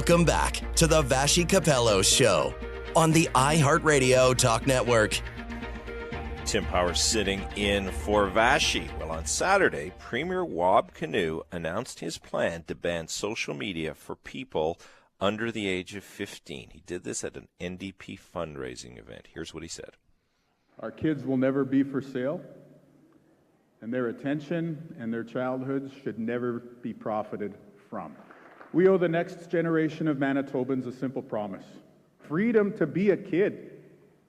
Welcome back to the Vassy Kapelos Show on the iHeartRadio Talk Network. Tim Power sitting in for Vassy. Well, on Saturday, Premier Wab Kinew announced his plan to ban social media for people under the age of 15. He did this at an NDP fundraising event. Here's what he said. Our kids will never be for sale, and their attention and their childhoods should never be profited from. We owe the next generation of Manitobans a simple promise: freedom to be a kid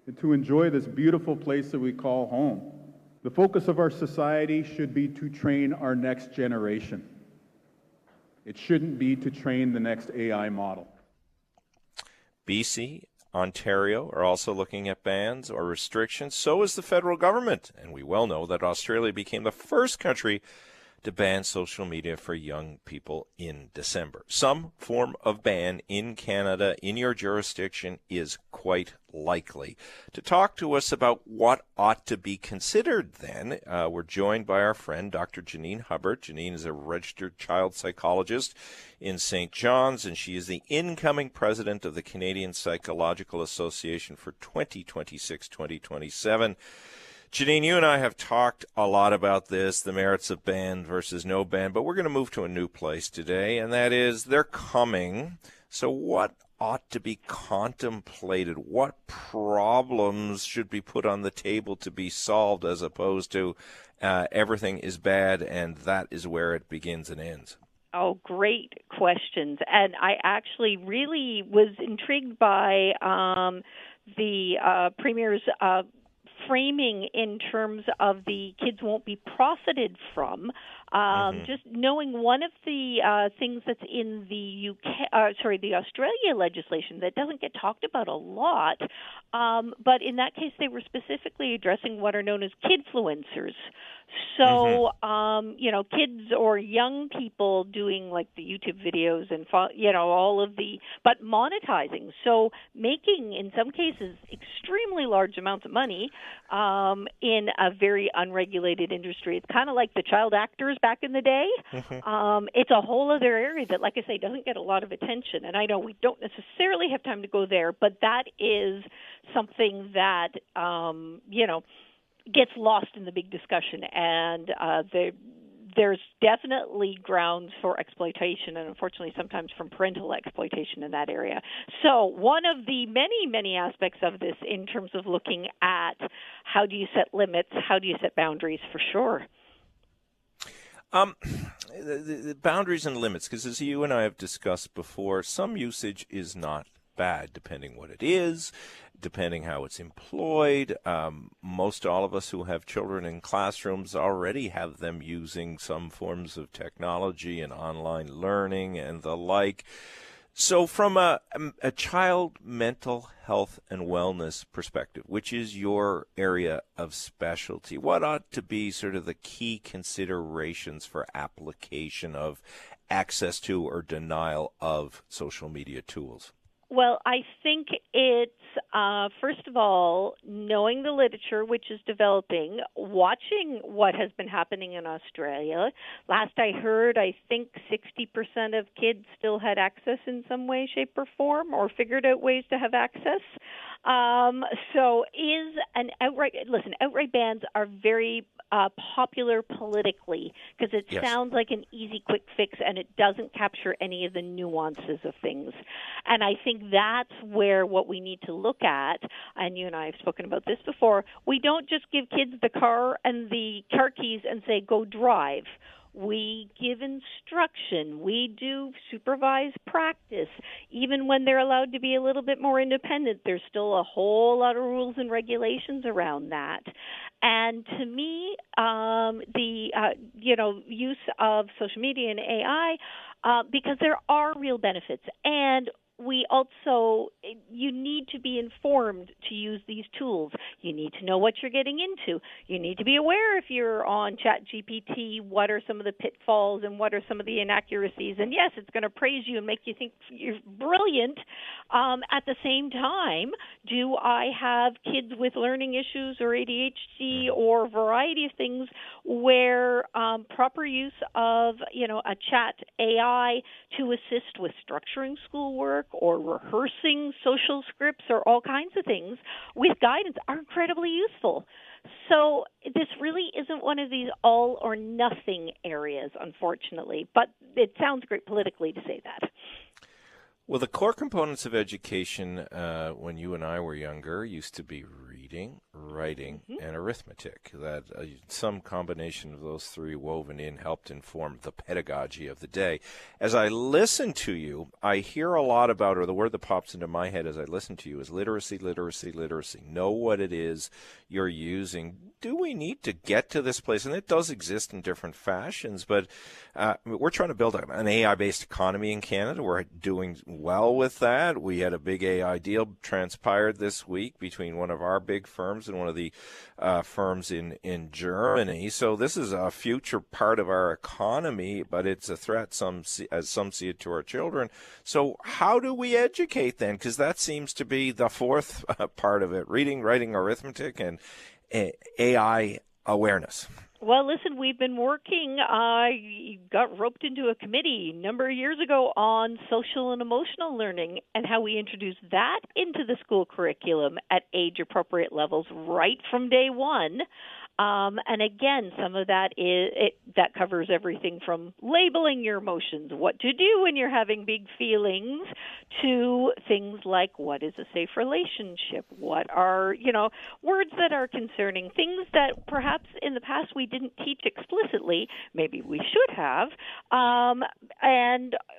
and to enjoy this beautiful place that we call home. The focus of our society should be to train our next generation. It shouldn't be to train the next AI model. BC, Ontario are also looking at bans or restrictions. So is the federal government. And we well know that Australia became the first country to ban social media for young people in December. Some form of ban in Canada, in your jurisdiction, is quite likely. To talk to us about what ought to be considered then, we're joined by our friend, Dr. Janine Hubbard. Janine is a registered child psychologist in St. John's, and she is the incoming president of the Canadian Psychological Association for 2026-2027. Janine, you and I have talked a lot about this, the merits of ban versus no ban, but we're going to move to a new place today, and that is they're coming. So what ought to be contemplated? What problems should be put on the table to be solved as opposed to everything is bad and that is where it begins and ends? Oh, great questions. And I actually really was intrigued by the Premier's framing in terms of the kids won't be profited from. Just knowing one of the things that's in the the Australia legislation that doesn't get talked about a lot, but in that case they were specifically addressing what are known as kidfluencers. So, kids or young people doing like the YouTube videos and, all of but monetizing. So making, in some cases, extremely large amounts of money in a very unregulated industry. It's kind of like the child actors back in the day. It's a whole other area that, like I say, doesn't get a lot of attention. And I know we don't necessarily have time to go there, but that is something that, gets lost in the big discussion, and there's definitely grounds for exploitation, and unfortunately sometimes from parental exploitation in that area. So one of the many, many aspects of this in terms of looking at how do you set limits, how do you set boundaries, for sure. The boundaries and limits, because as you and I have discussed before, some usage is not bad, depending what it is, depending how it's employed. Most all of us who have children in classrooms already have them using some forms of technology and online learning and the like. So from a child mental health and wellness perspective, which is your area of specialty, what ought to be sort of the key considerations for application of access to or denial of social media tools? Well, I think it's, first of all, knowing the literature which is developing, watching what has been happening in Australia. Last I heard, I think 60% of kids still had access in some way, shape, or form, or figured out ways to have access. So is an outright bans are very popular politically because it sounds like an easy, quick fix, and it doesn't capture any of the nuances of things. And I think that's where what we need to look at, and you and I have spoken about this before, we don't just give kids the car and the car keys and say, go drive. We give instruction. We do supervised practice. Even when they're allowed to be a little bit more independent, there's still a whole lot of rules and regulations around that. And to me, the use of social media and AI, because there are real benefits. And we also, you need to be informed to use these tools. You need to know what you're getting into. You need to be aware if you're on ChatGPT, what are some of the pitfalls and what are some of the inaccuracies. And yes, it's going to praise you and make you think you're brilliant. At the same time, do I have kids with learning issues or ADHD or a variety of things where proper use of, a chat AI to assist with structuring schoolwork or rehearsing social scripts or all kinds of things with guidance are incredibly useful. So this really isn't one of these all or nothing areas, unfortunately, but it sounds great politically to say that. Well, the core components of education when you and I were younger used to be reading, writing, and arithmetic. That some combination of those three woven in helped inform the pedagogy of the day. As I listen to you, I hear a lot about, or the word that pops into my head as I listen to you is literacy, literacy, literacy. Know what it is you're using. Do we need to get to this place? And it does exist in different fashions, but we're trying to build an AI-based economy in Canada. We're doing well with that. We had a big AI deal transpired this week between one of our big firms and one of the firms in Germany. So this is a future part of our economy, but it's a threat, as some see it, to our children. So how do we educate then? Because that seems to be the fourth part of it: reading, writing, arithmetic, and AI awareness. Well, listen, we've been working, got roped into a committee a number of years ago on social and emotional learning and how we introduce that into the school curriculum at age-appropriate levels right from day one. And again, some of that that covers everything from labeling your emotions, what to do when you're having big feelings, to things like what is a safe relationship, what are, words that are concerning, things that perhaps in the past we didn't teach explicitly, maybe we should have,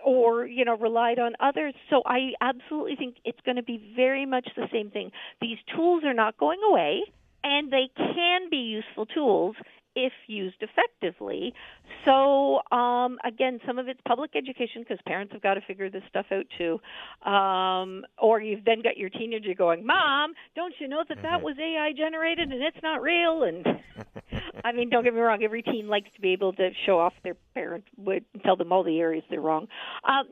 or relied on others. So I absolutely think it's going to be very much the same thing. These tools are not going away, and they can be useful tools if used effectively. So, again, some of it's public education because parents have got to figure this stuff out too. Or you've then got your teenager going, Mom, don't you know that was AI generated and it's not real? And I mean, don't get me wrong, every teen likes to be able to show off their parent, would tell them all the areas they're wrong.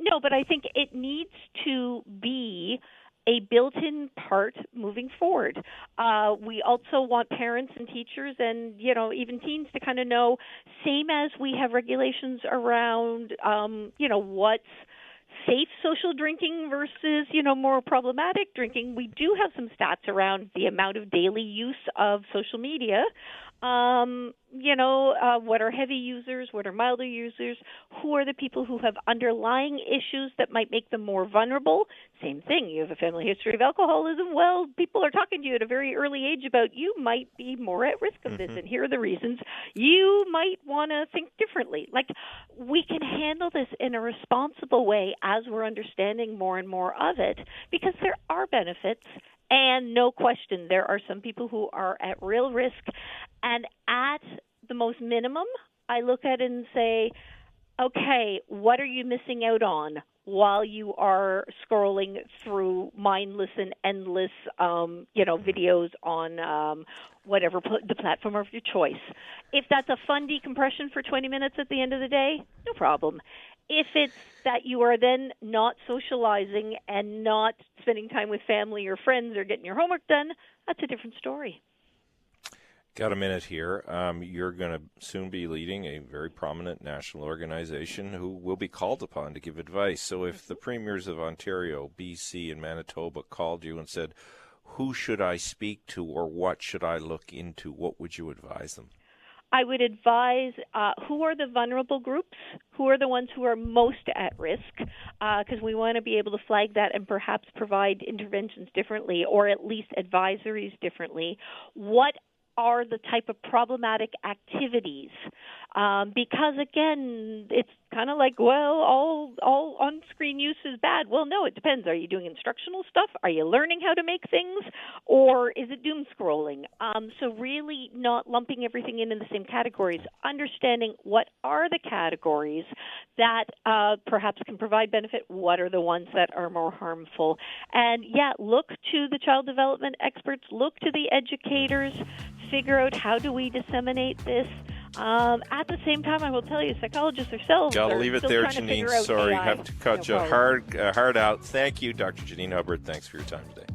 No, but I think it needs to be a built-in part moving forward. We also want parents and teachers and, even teens to kind of know, same as we have regulations around, what's safe social drinking versus, more problematic drinking. We do have some stats around the amount of daily use of social media. What are heavy users, what are milder users, who are the people who have underlying issues that might make them more vulnerable. Same thing, you have a family history of alcoholism. Well, people are talking to you at a very early age about you might be more at risk of this, and here are the reasons you might want to think differently. Like, we can handle this in a responsible way as we're understanding more and more of it, because there are benefits. And no question, there are some people who are at real risk. And at the most minimum, I look at it and say, okay, what are you missing out on while you are scrolling through mindless and endless, videos on whatever the platform of your choice? If that's a fun decompression for 20 minutes at the end of the day, no problem. If it's that you are then not socializing and not spending time with family or friends or getting your homework done, that's a different story. Got a minute here. You're going to soon be leading a very prominent national organization who will be called upon to give advice. So if the premiers of Ontario, BC, and Manitoba called you and said, who should I speak to or what should I look into, what would you advise them? I would advise who are the vulnerable groups, who are the ones who are most at risk, because we want to be able to flag that and perhaps provide interventions differently or at least advisories differently. What are the type of problematic activities? Because, again, it's kind of like, well, all on-screen use is bad. Well, no, it depends. Are you doing instructional stuff? Are you learning how to make things? Or is it doom scrolling? So really not lumping everything in the same categories, understanding what are the categories that perhaps can provide benefit, what are the ones that are more harmful. And, look to the child development experts, look to the educators, figure out how do we disseminate this. At the same time, I will tell you, psychologists ourselves Gotta are leave it still there, trying to figure Janine. out Sorry, AI. have to cut you hard out. Thank you, Dr. Janine Hubbard. Thanks for your time today.